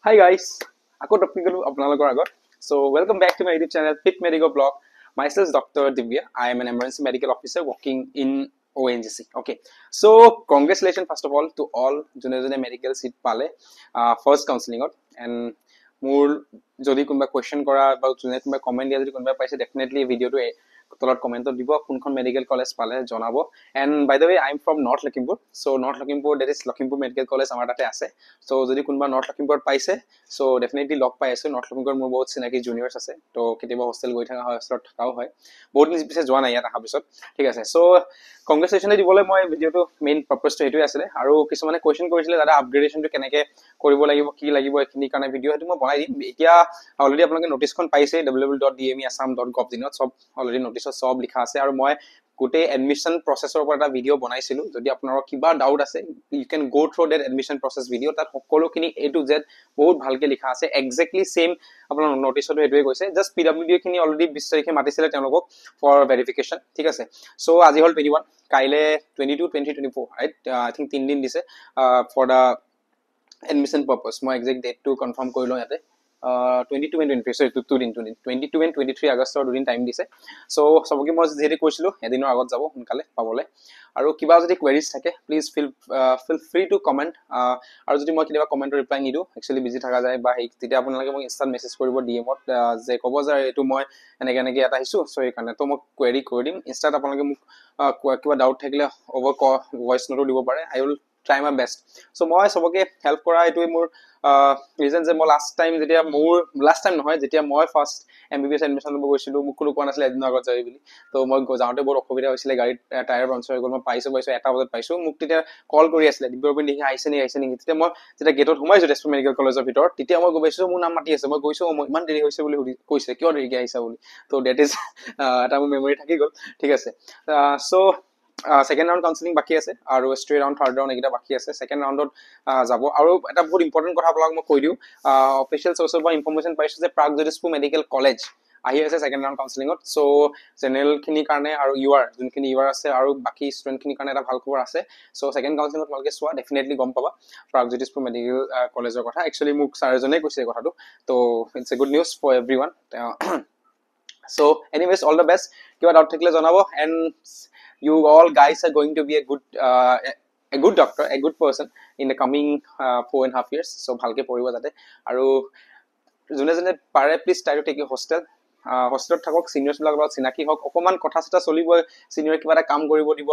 Hi guys, আকৌ topic গলো আপোনালোকৰ আগত. So welcome back to my YouTube channel Fit Medical Blog. Myself is Dr. Divya. I am an emergency medical officer working in ONGC. Okay. So congratulations first of all to all jone medical seat pale first counseling out and মোৰ যদি কোনোবা question কৰা বা যোনে কোনোবা comment দিয়া যদি কোনোবা পাইছে ডেফিনেটলি ভিডিওটো তলত কমেন্টত দিব কোনখন মেডিকেল কলেজ পালে জনাব and by the way I am from north Lakhimpur so north Lakhimpur that is Lakhimpur medical college আমাৰ তাতে আছে সো যদি কোনোবা নৰ্থ লখিমপুৰত পাইছে সো ডেফিনেটলি লগ পাই আছো নৰ্থ লখিমপুৰত মোৰ বহুত চিনাকি জুনিয়ৰ্ছ আছে তো কেতিয়াবা হোষ্টেল গৈ থকা হয় হোষ্টেলত থকাও হয় বহুত দিন পিছে যোৱা নাই ইয়াত অহাৰ পিছত ঠিক আছে সো কংগ্ৰেচুলেশ্যন দিবলৈ মই ভিডিওটো মেইন পাৰপাছটো এইটোৱে আছিলে আৰু কিছুমানে কুৱেশ্যন কৰিছিলে দাদা আপগ্ৰেডেশ্যনটো কেনেকৈ কৰিব লাগিব কি লাগিব এইখিনিৰ কাৰণে ভিডিঅ' সেইটো মই বনাই দিম এতিয়া অলৰেডি আপোনালোকে নটিছখন পাইছে www.dmeassam.gov.in সব অলৰেডি নটিছত সব লিখা আছে আৰু মই গোটেই এডমিশ্যন প্ৰচেছৰ ওপৰত এটা ভিডিঅ' বনাইছিলোঁ যদি আপোনালোকৰ কিবা ডাউট আছে you can go' through that admission process video' তাত সকলোখিনি এ টু জেড বহুত ভালকৈ লিখা আছে একজেক্টলি ছেইম আপোনাৰ নটিছতো সেইটোৱে কৈছে জাষ্ট PWD খিনি অলৰেডি 20 তাৰিখে মাতিছিলে তেওঁলোকক ফৰ ভেৰিফিকেশ্যন ঠিক আছে চ' আজি হ'ল 21 কাইলৈ 22 23 24 ৰাইট আই থিংক 3 দিন দিছে ফৰ দ্য এডমিশ্যন পাৰপাছ মই একজেক্ট ডেটটো কনফাৰ্ম কৰি লওঁ ইয়াতে 22 and 23 sorry 22 and 23 আগষ্টৰ দুদিন টাইম দিছে সো সবকে মই যেহেতু কৈছিলোঁ এদিনৰ আগত যাব সোনকালে পাবলৈ আৰু কিবা যদি কোৱেৰিজ থাকে please feel free to comment আৰু যদি মই কেতিয়াবা কমেণ্টৰ ৰিপ্লাই নিদিওঁ একচুৱেলি বিজি থকা যায় বা তেতিয়া আপোনালোকে মোক ইনষ্টাত মেছেজ কৰিব ডিএমত যে ক'ব যে এইটো মই এনেকৈ ইয়াত আহিছোঁ চ' সেইকাৰণে তো মই কুৱেৰি কৰি দিম ইনষ্টাত আপোনালোকে মোক কিবা ডাউট থাকিলে অভাৰ ভইচ নোটো দিব পাৰে আই উইল ট্ৰাই মাই বেষ্ট চ' মই সবকে হেল্প কৰা এইটোৱে মোৰ ৰিজন যে মই লাষ্ট টাইম নহয় যেতিয়া মই ফাৰ্ষ্ট MBBS এডমিশ্যন ল'ব গৈছিলোঁ মোক কোনো কোৱা নাছিলে এদিনৰ আগত যাবি বুলি তো মই যাওঁতে বহুত অসুবিধা হৈছিলে গাড়ীত টায়াৰ পাঞ্চাৰ হৈ গ'ল মই পাইছোঁ 1 বজাত পাইছোঁ মোক তেতিয়া কল কৰি আছিলে ডিব্ৰুগড় নেকি আহিছে নেকি তেতিয়া মই যেতিয়া গেটত সোমাইছোঁ তেজপুৰ মেডিকেল কলেজৰ ভিতৰত তেতিয়া মই গৈ পাইছোঁ মোৰ নাম মাতি আছে মই গৈছোঁ মই ইমান দেৰি হৈছে বুলি কৈছে কিয় দেৰিকৈ আহিছা বুলি তো ডেট ইজ এটা মোৰ মেমৰি থাকি গ'ল ঠিক আছে চ' সেকেন্ড ৰাউণ্ড কাউন্সেলিং বাকি আছে আৰু ষ্ট্ৰেট ৰাউণ্ড থাৰ্ড ৰাউণ্ড এইকেইটা বাকি আছে সেকেন্ড ৰাউণ্ডত যাব আৰু এটা বহুত ইম্পৰ্টেণ্ট কথা আপোনাক মই কৈ দিওঁ অফিচিয়েল চ'ৰ্চৰ পৰা ইনফৰমেশ্যন পাইছোঁ যে প্ৰাগজ্যোতিষপুৰ মেডিকেল কলেজ আহি আছে সেকেন্ড ৰাউণ্ড কাউন্সেলিঙত চ' জেনেৰেলখিনিৰ কাৰণে আৰু যোনখিনি ইউআৰ আছে আৰু বাকী ষ্টুডেণ্টখিনিৰ কাৰণে এটা ভাল খবৰ আছে চ' সেকেন্ড কাউন্সেলিঙত তোমালোকে চোৱা ডেফিনেটলি গম পাবা প্ৰাগজ্যোতিষপুৰ মেডিকেল কলেজৰ কথা একচুৱেলি মোক ছাৰ এজনে কৈছে এই কথাটো তো it's a good news for everyone so anyways all the best kiba doubt thakile janabo and you all guys are going to be a good doctor a good person in the coming 4.5 years so bhalke poribo jate aru jone pare please try to take a hostel হোষ্টেলত থাকক সিনিয়ৰ্স বিলাক লগত চিনাকি হওক অকমান কথা চটা চলিব সিনিয়ৰ কিবা এটা কাম কৰিব দিব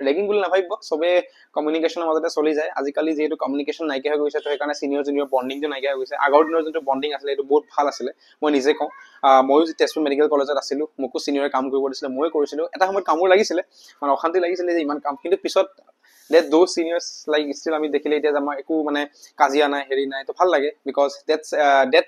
ৰেগিং বুলি নাভাবিব সবে কমিউনিকেশ্যনৰ মাজতে চলি যায় আজিকালি যেহেতু কমিউনিকেশ্যন নাইকিয়া হৈ গৈছে তো সেইকাৰণে সিনিয়ৰ জুনিয়ৰ বন্ডিংটো নাইকিয়া হৈ গৈছে আগৰ দিনৰ যোনটো বন্ডিং আছিলে এইটো বহুত ভাল আছিলে মই নিজে কওঁ ময়ো তেজপুৰ মেডিকেল কলেজত আছিলোঁ মোকো সিনিয়ৰে কাম কৰিব দিছিলে ময়ো কৰিছিলোঁ এটা সময়ত কামো লাগিছিলে মানে অশান্তি লাগিছিলে যে ইমান কাম কিন্তু পিছত that those seniors like still আমি দেখিলে এতিয়া আমাৰ একো মানে কাজিয়া নাই হেৰি নাই তো ভাল লাগে because that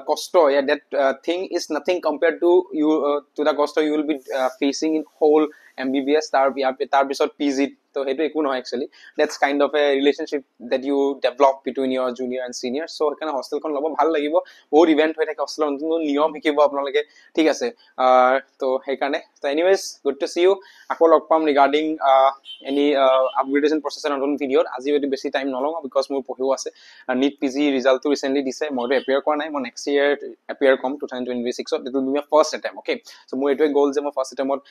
cost that thing is nothing compared to you to the cost you will be facing in whole MBBS tar bisot PG so hetu eku no actually that's kind of a relationship that you develop between your junior and senior so ekana hostel kon lobo bhal lagibo bahut event hoy thake hostel notun niyom hikibo apnaloke thik ase to hekarne so anyways good to see you ako log pam regarding any upgradation process notun video aji etu beshi time nolong because mur pohibo ase NEET PG result to recently dise moi appear kora nai moi next year appear kom 2026 it will be my first attempt okay so moi etu goal je moi first attempt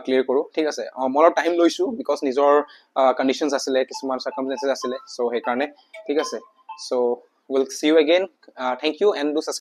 clear koru ঠিক আছে মই time লৈছো because নিজৰ conditions আছে কিছুমান সাৰ্কামস্টেন্সেস আছে so সেই কাৰণে ঠিক আছে so will see you again thank you and do